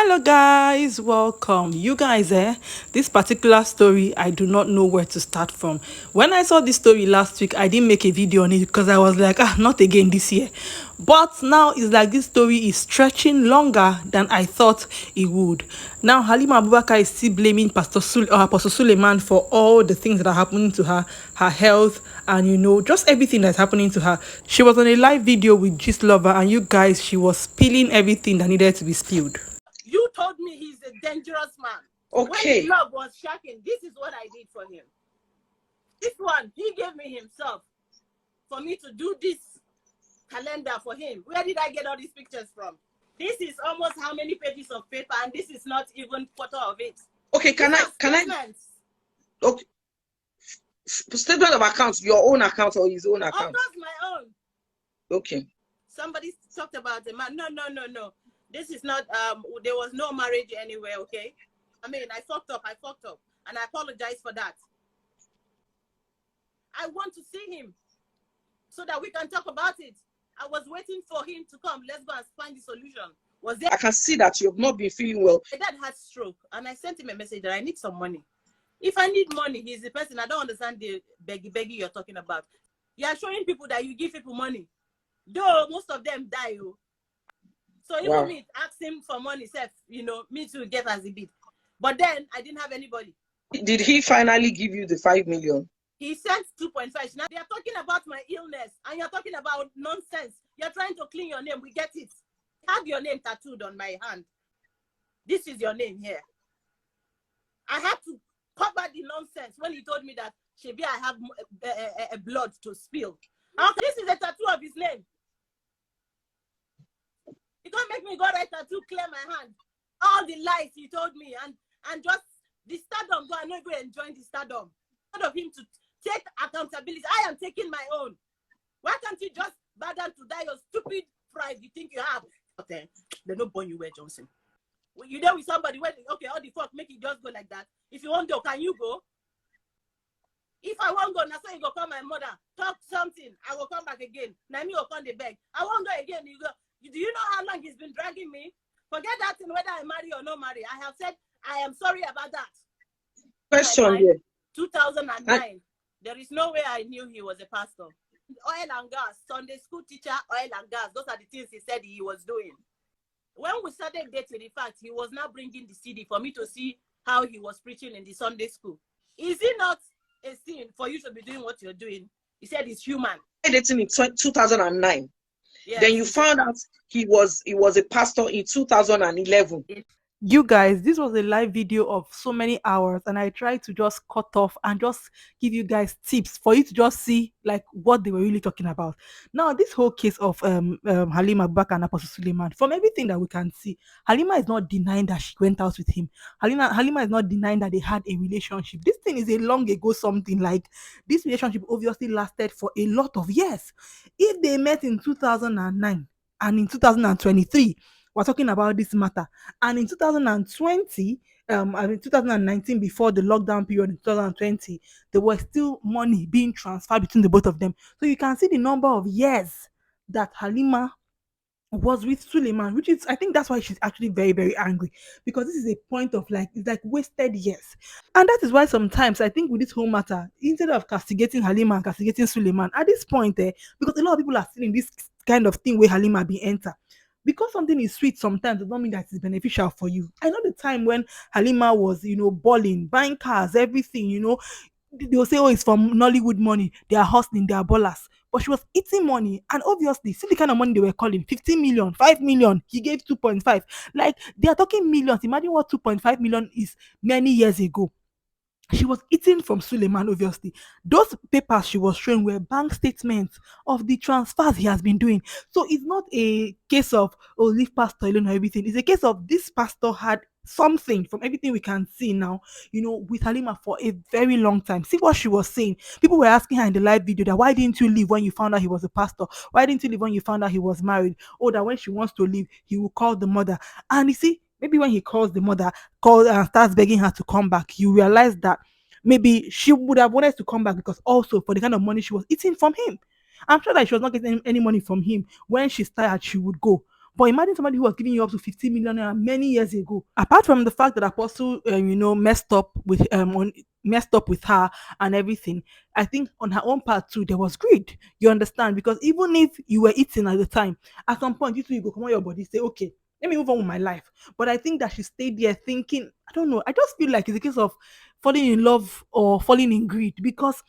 Hello guys, welcome. You guys, this particular story, I do not know where to start from. When I saw this story last week, I didn't make a video on it because I was like, not again this year. But now it's like this story is stretching longer than I thought it would. Now Halima Abubakar is still blaming Apostle Suleman for all the things that are happening to her health, and just everything that's happening to her. She was on a live video with Gist Lover, and you guys, she was spilling everything that needed to be spilled. You told me he's a dangerous man. Okay. When the love was shocking, this is what I did for him. This one, he gave me himself for me to do this calendar for him. Where did I get all these pictures from? This is almost how many pages of paper, and this is not even quarter of it. Okay, can I? Okay. Statement of accounts, your own account or his own account? Of course, my own. Okay. Somebody talked about the man. No. This is not, there was no marriage anywhere, okay? I mean, I fucked up, and I apologize for that. I want to see him so that we can talk about it. I was waiting for him to come. Let's go and find the solution. Was there? I can see that you have not been feeling well. My dad had stroke, and I sent him a message that I need some money. If I need money, he's the person. I don't understand the beggy you're talking about. You are showing people that you give people money. Though most of them die, oh. So even me ask him for money, self, me to get as a bit. But then I didn't have anybody. Did he finally give you the 5 million? He sent 2.5. Now they are talking about my illness, and you're talking about nonsense. You're trying to clean your name. We get it. Have your name tattooed on my hand. This is your name here. I had to cover the nonsense when he told me that Shebi, I have a blood to spill. Okay, this is a tattoo of his name. You can't make me go right tattoo, clear my hand. All the lies he told me, and just the stardom. Go, I'm not going to enjoy the stardom. Instead of him to take accountability, I am taking my own. Why can't you just bow down to die your stupid pride you think you have? Okay, they don't born you where Johnson. You there with somebody where okay, all the fuck make it just go like that. If you want to go, can you go? If I won't go, now so you go call my mother, talk something, I will come back again. Now me will come the beg. I won't go again. You go. Do you know how long he's been dragging me? Forget that thing whether I marry or not marry. I have said I am sorry about that. Question here. 2009. There is no way I knew he was a pastor. Oil and gas, Sunday school teacher, oil and gas. Those are the things he said he was doing. When we started dating, in fact, he was now bringing the CD for me to see how he was preaching in the Sunday school. Is it not a sin for you to be doing what you're doing? He said it's human. Dating in 2009. Yes. Then you found out he was a pastor in 2011. You guys, this was a live video of so many hours, and I tried to just cut off and just give you guys tips for you to just see like what they were really talking about. Now, this whole case of Halima Abubakar and Apostle Suleman, from everything that we can see, Halima is not denying that she went out with him. Halima is not denying that they had a relationship. This thing is a long ago something. Like, this relationship obviously lasted for a lot of years. If they met in 2009 and in 2023, we're talking about this matter, and in 2020, 2019, before the lockdown period in 2020, there was still money being transferred between the both of them. So you can see the number of years that Halima was with Suleiman, which is, I think that's why she's actually very, very angry, because this is a point of like, it's like wasted years. And that is why sometimes I think with this whole matter, instead of castigating Halima and castigating Suleiman at this point, because a lot of people are still in this kind of thing where Halima be enter. Because something is sweet sometimes does not mean that it's beneficial for you. I know the time when Halima was, balling, buying cars, everything, they'll say, oh, it's from Nollywood money. They are hustling, they are ballers. But she was eating money. And obviously, see the kind of money they were calling 15 million, 5 million. He gave 2.5. Like, they are talking millions. Imagine what 2.5 million is many years ago. She was eating from Suleiman, obviously. Those papers she was showing were bank statements of the transfers he has been doing. So it's not a case of, oh, leave pastor alone or everything. It's a case of this pastor had something from everything we can see now, with Halima for a very long time. See what she was saying. People were asking her in the live video that why didn't you leave when you found out he was a pastor? Why didn't you leave when you found out he was married? Or that when she wants to leave, he will call the mother. And you see, maybe when he calls the mother, calls and starts begging her to come back, you realize that maybe she would have wanted to come back because also for the kind of money she was eating from him. I'm sure that she was not getting any money from him. When she's tired, she would go. But imagine somebody who was giving you up to 50 million naira many years ago. Apart from the fact that Apostle, messed up with her and everything, I think on her own part too, there was greed. You understand? Because even if you were eating at the time, at some point you two you go come on your body, say, okay, let me move on with my life. But I think that she stayed there thinking, I don't know, I just feel like it's a case of falling in love or falling in greed. Because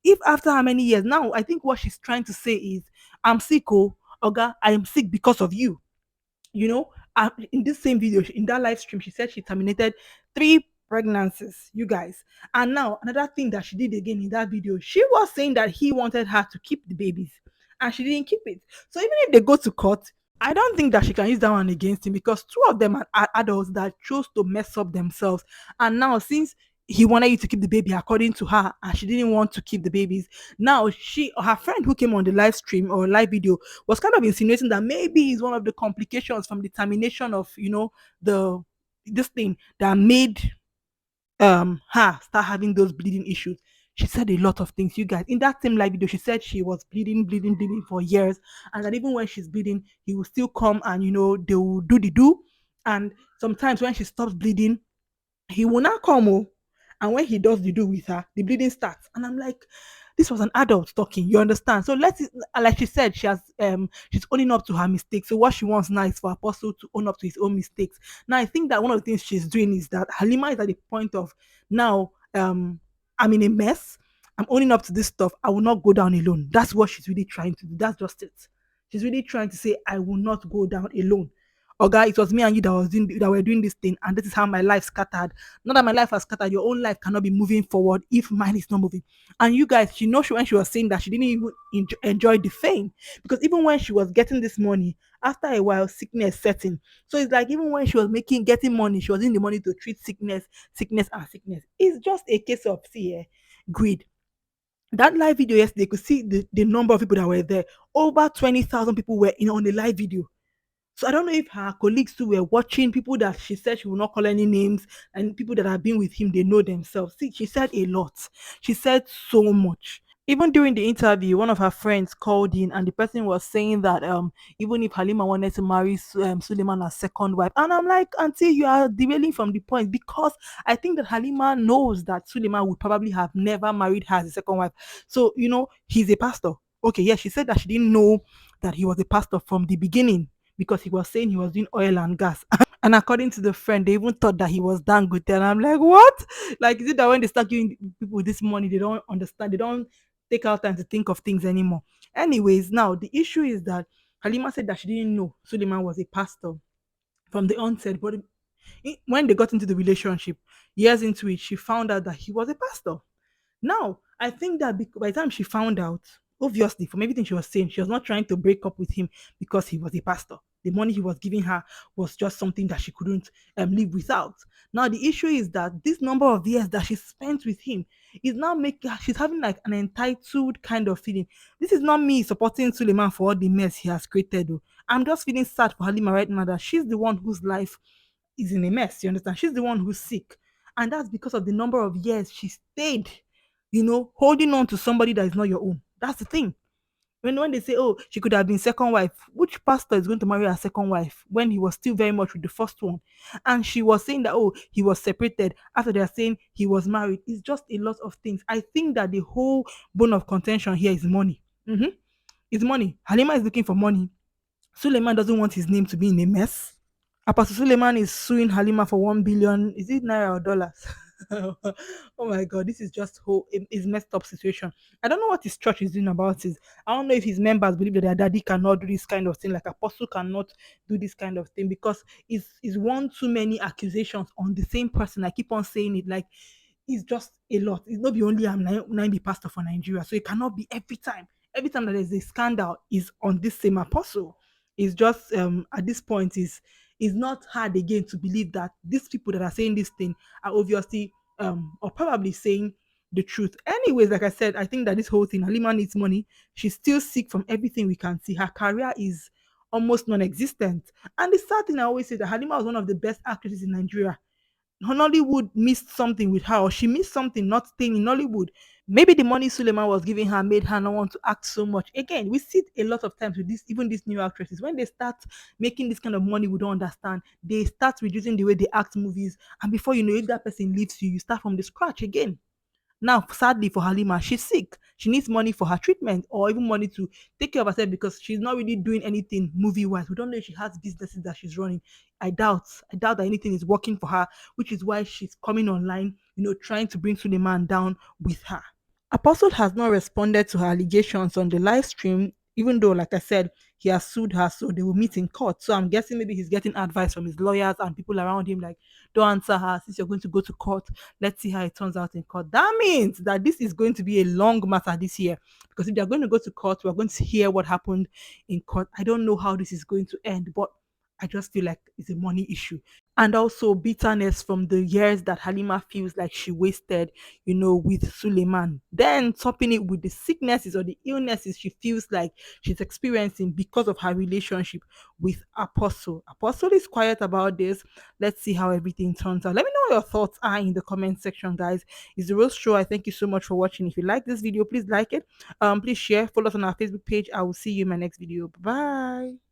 if after how many years now, I think what she's trying to say is, I'm sick, oh, Oga, I am sick because of you. In this same video, in that live stream, she said she terminated 3 pregnancies, you guys. And now another thing that she did again in that video, she was saying that he wanted her to keep the babies and she didn't keep it. So even if they go to court, I don't think that she can use that one against him, because two of them are adults that chose to mess up themselves. And now, since he wanted you to keep the baby according to her and she didn't want to keep the babies, now her friend who came on the live stream or live video was kind of insinuating that maybe it's one of the complications from the termination of, the this thing that made her start having those bleeding issues. She said a lot of things, you guys. In that same live video, she said she was bleeding, bleeding, bleeding for years, and that even when she's bleeding, he will still come and they will do the do. And sometimes when she stops bleeding, he will not come. Oh, and when he does the do with her, the bleeding starts. And I'm like, this was an adult talking, you understand? So let's like she said, she's owning up to her mistakes. So what she wants now is for Apostle to own up to his own mistakes. Now I think that one of the things she's doing is that Halima is at the point of, now I'm in a mess. I'm owning up to this stuff. I will not go down alone. That's what she's really trying to do. That's just it. She's really trying to say, I will not go down alone. Oga, it was me and you that were doing this thing, and this is how my life scattered. Not that my life has scattered, your own life cannot be moving forward if mine is not moving. And you guys, when she was saying that, she didn't even enjoy the fame, because even when she was getting this money, after a while, sickness setting. So it's like even when she was getting money, she was in the money to treat sickness and sickness. It's just a case of greed. That live video yesterday, you could see the number of people that were there. Over 20,000 people were in on the live video. So I don't know if her colleagues too were watching, people that she said she will not call any names, and people that have been with him, they know themselves. See, she said a lot. She said so much. Even during the interview, one of her friends called in, and the person was saying that even if Halima wanted to marry Suleman as second wife, and I'm like, Auntie, you are derailing from the point, because I think that Halima knows that Suleman would probably have never married her as a second wife. So he's a pastor. Okay, yeah, she said that she didn't know that he was a pastor from the beginning, because he was saying he was doing oil and gas. And according to the friend, they even thought that he was done good. And I'm like, what? Like, is it that when they start giving people this money, they don't understand, they don't take out time to think of things anymore? Anyways, now the issue is that Halima said that she didn't know Suleiman was a pastor from the onset, but when they got into the relationship, years into it, she found out that he was a pastor. Now, I think that by the time she found out, obviously, from everything she was saying, she was not trying to break up with him because he was a pastor. The money he was giving her was just something that she couldn't live without. Now, the issue is that this number of years that she spent with him is now making her, she's having like an entitled kind of feeling. This is not me supporting Suleiman for all the mess he has created. Though. I'm just feeling sad for Halima right now that she's the one whose life is in a mess. You understand? She's the one who's sick. And that's because of the number of years she stayed, holding on to somebody that is not your own. That's the thing. When they say, oh, she could have been second wife, which pastor is going to marry a second wife when he was still very much with the first one? And she was saying that, oh, he was separated after they're saying he was married. It's just a lot of things. I think that the whole bone of contention here is money. It's money. Halima is looking for money. Suleiman doesn't want his name to be in a mess. Apostle Suleman is suing Halima for 1 billion. Is it naira or dollars? Oh my god, this is just whole is messed up situation. I don't know what his church is doing about it. I don't know if his members believe that their daddy cannot do this kind of thing, like Apostle cannot do this kind of thing, because it's one too many accusations on the same person. I keep on saying it, like it's just a lot. It's not the only I'm the pastor for Nigeria, so it cannot be every time. Every time that there's a scandal is on this same apostle. It's just at this point is not hard again to believe that these people that are saying this thing are obviously or probably saying the truth. Anyways, like I said, I think that this whole thing, Halima needs money. She's still sick from everything we can see. Her career is almost non-existent. And the sad thing I always say that Halima was one of the best actresses in Nigeria. Nollywood missed something with her, or she missed something not staying in Nollywood. Maybe the money Suleiman was giving her made her not want to act so much. Again, we see it a lot of times with this, even these new actresses, when they start making this kind of money we don't understand, they start reducing the way they act movies. And before you know, if that person leaves you, you start from the scratch again. Now, sadly for Halima, she's sick. She needs money for her treatment or even money to take care of herself because she's not really doing anything movie wise. We don't know if she has businesses that she's running. I doubt. I doubt that anything is working for her, which is why she's coming online, trying to bring Suleiman down with her. Apostle has not responded to her allegations on the live stream, even though, like I said, he has sued her, so they will meet in court. So I'm guessing maybe he's getting advice from his lawyers and people around him, like, don't answer her since you're going to go to court. Let's see how it turns out in court. That means that this is going to be a long matter this year because if they're going to go to court, we're going to hear what happened in court. I don't know how this is going to end, but I just feel like it's a money issue and also bitterness from the years that Halima feels like she wasted, with Suleiman. Then topping it with the sicknesses or the illnesses she feels like she's experiencing because of her relationship with Apostle. Apostle is quiet about this. Let's see how everything turns out. Let me know what your thoughts are in the comment section, guys. It's the Rose Show. I thank you so much for watching. If you like this video, please like it. Please share, follow us on our Facebook page. I will see you in my next video. Bye.